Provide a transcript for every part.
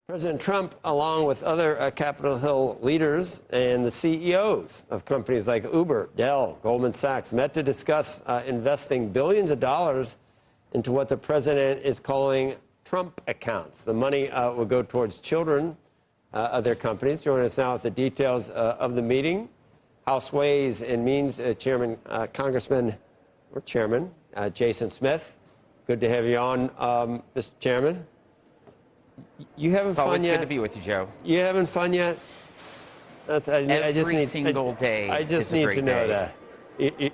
President Trump, along with other Capitol Hill leaders and the CEOs of companies like Uber, Dell, Goldman Sachs, met to discuss investing billions of dollars into what the president is calling Trump accounts. The money will go towards children of their companies. Joining us now with the details of the meeting, House Ways and Means Chairman, Congressman, or Chairman, Jason Smith. Good to have you on, Mr. Chairman. You having fun yet? It's always good to be with you, Joe. You having fun yet? Every single day. I just need to know that.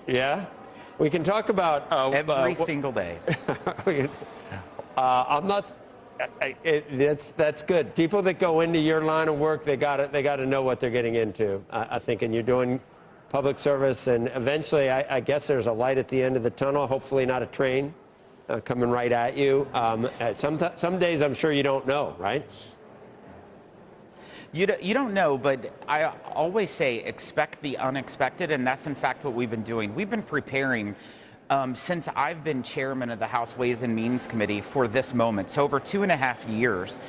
Yeah? We can talk about... Every single day. I'm not... That's good. People that go into your line of work, they got to know what they're getting into, I think. And you're doing public service, and eventually, I guess there's a light at the end of the tunnel, hopefully not a train coming right at you. Some days I'm sure you don't know, right? You don't know, but I always say expect the unexpected, and that's in fact what we've been doing. We've been preparing since I've been chairman of the House Ways and Means Committee for this moment. So over 2.5 years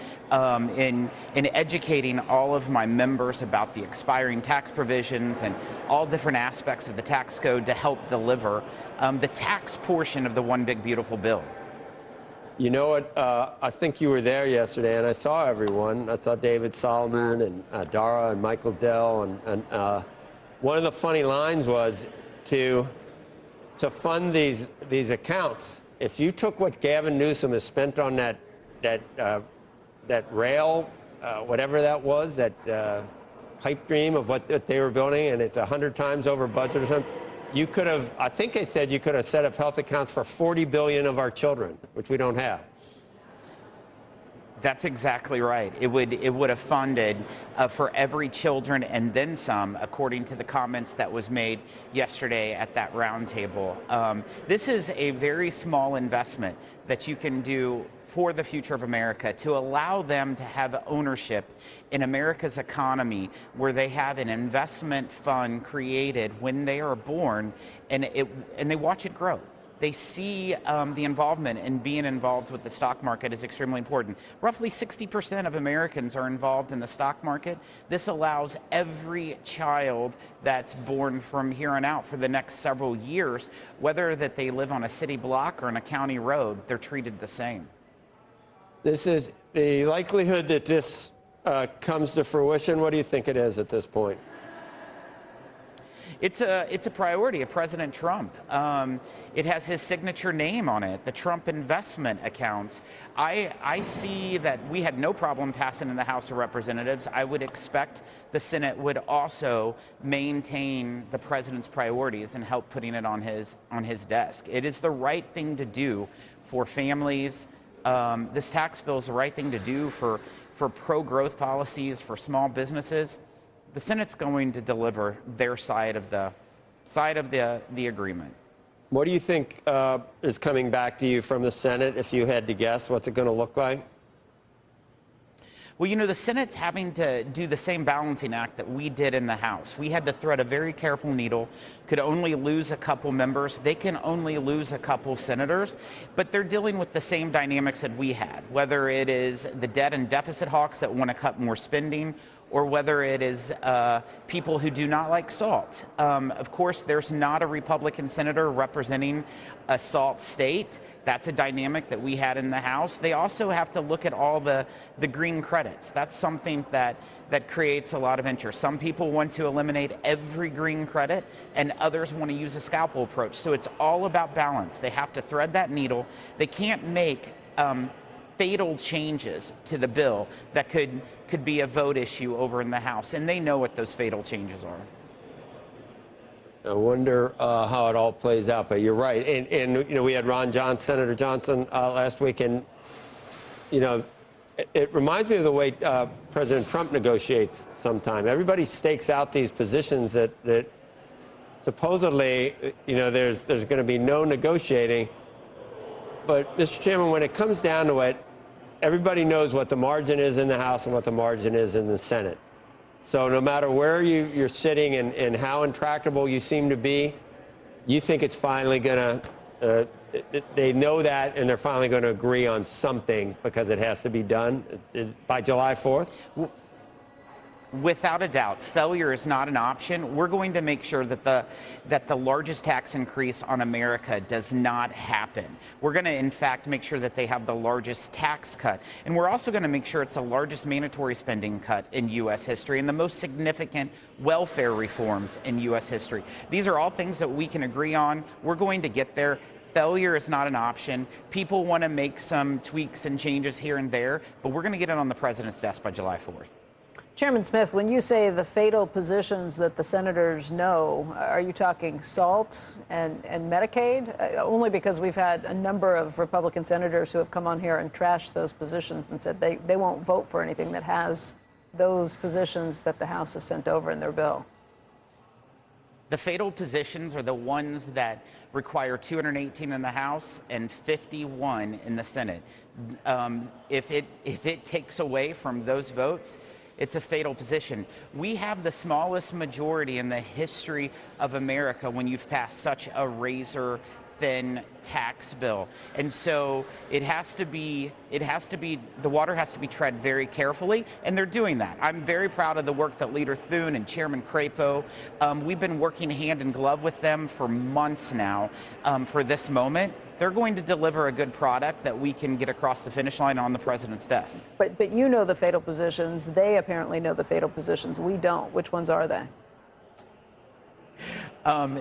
in educating all of my members about the expiring tax provisions and all different aspects of the tax code to help deliver the tax portion of the One Big Beautiful Bill. You know what? I think you were there yesterday, and I saw everyone. I saw David Solomon and Dara and Michael Dell, and one of the funny lines was to fund these accounts. If you took what Gavin Newsom has spent on that rail, whatever that was, that pipe dream of what they were building, and it's 100 times over budget or something, you could have, I think they said you could have set up health accounts for 40 billion of our children, which we don't have. That's exactly right. It would have funded for every children and then some, according to the comments that was made yesterday at that roundtable. This is a very small investment that you can do for the future of America, to allow them to have ownership in America's economy, where they have an investment fund created when they are born, and they watch it grow. They see the involvement, and being involved with the stock market is extremely important. Roughly 60% of Americans are involved in the stock market. This allows every child that's born from here on out for the next several years, whether that they live on a city block or on a county road, they're treated the same. This is the likelihood that this comes to fruition. What do you think it is at this point? It's a priority of President Trump. It has his signature name on it, the Trump investment accounts. I see that we had no problem passing in the House of Representatives. I would expect the Senate would also maintain the president's priorities and help putting it on his desk. It is the right thing to do for families. This tax bill is the right thing to do for pro-growth policies, for small businesses. The Senate's going to deliver their side of the agreement. What do you think is coming back to you from the Senate? If you had to guess, what's it going to look like? Well, you know, the Senate's having to do the same balancing act that we did in the House. We had to thread a very careful needle, could only lose a couple members. They can only lose a couple senators, but they're dealing with the same dynamics that we had, whether it is the debt and deficit hawks that want to cut more spending, or whether it is people who do not like SALT. Of course, there's not a Republican senator representing a SALT state. That's a dynamic that we had in the House. They also have to look at all the green credits. That's something that creates a lot of interest. Some people want to eliminate every green credit, and others want to use a scalpel approach. So it's all about balance. They have to thread that needle. They can't make fatal changes to the bill that could be a vote issue over in the House, and they know what those fatal changes are. I wonder how it all plays out, but you're right. And you know, we had Senator Johnson last week, and you know, it reminds me of the way President Trump negotiates sometimes. Everybody stakes out these positions that supposedly, you know, there's going to be no negotiating. But, Mr. Chairman, when it comes down to it, everybody knows what the margin is in the House and what the margin is in the Senate. So no matter where you're sitting and how intractable you seem to be, you think it's finally going to they know that, and they're finally going to agree on something because it has to be done by July 4th? Without a doubt, failure is not an option. We're going to make sure that the largest tax increase on America does not happen. We're going to, in fact, make sure that they have the largest tax cut. And we're also going to make sure it's the largest mandatory spending cut in U.S. history and the most significant welfare reforms in U.S. history. These are all things that we can agree on. We're going to get there. Failure is not an option. People want to make some tweaks and changes here and there, but we're going to get it on the president's desk by July 4th. Chairman Smith, when you say the fatal positions that the senators know, are you talking SALT and Medicaid? Only because we've had a number of Republican senators who have come on here and trashed those positions and said they won't vote for anything that has those positions that the House has sent over in their bill. The fatal positions are the ones that require 218 in the House and 51 in the Senate. If it takes away from those votes, it's a fatal position. We have the smallest majority in the history of America when you've passed such a razor-thin tax bill. And so the water has to be tread very carefully, and they're doing that. I'm very proud of the work that Leader Thune and Chairman Crapo, we've been working hand in glove with them for months now for this moment. They're going to deliver a good product that we can get across the finish line on the president's desk. But you know the fatal positions. They apparently know the fatal positions. We don't. Which ones are they?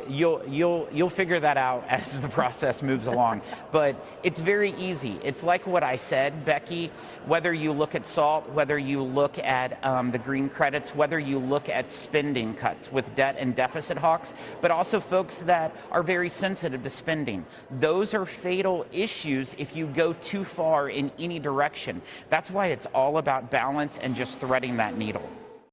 You'll figure that out as the process moves along. But it's very easy. It's like what I said, Becky, whether you look at SALT, whether you look at the green credits, whether you look at spending cuts with debt and deficit hawks, but also folks that are very sensitive to spending. Those are fatal issues if you go too far in any direction. That's why it's all about balance and just threading that needle.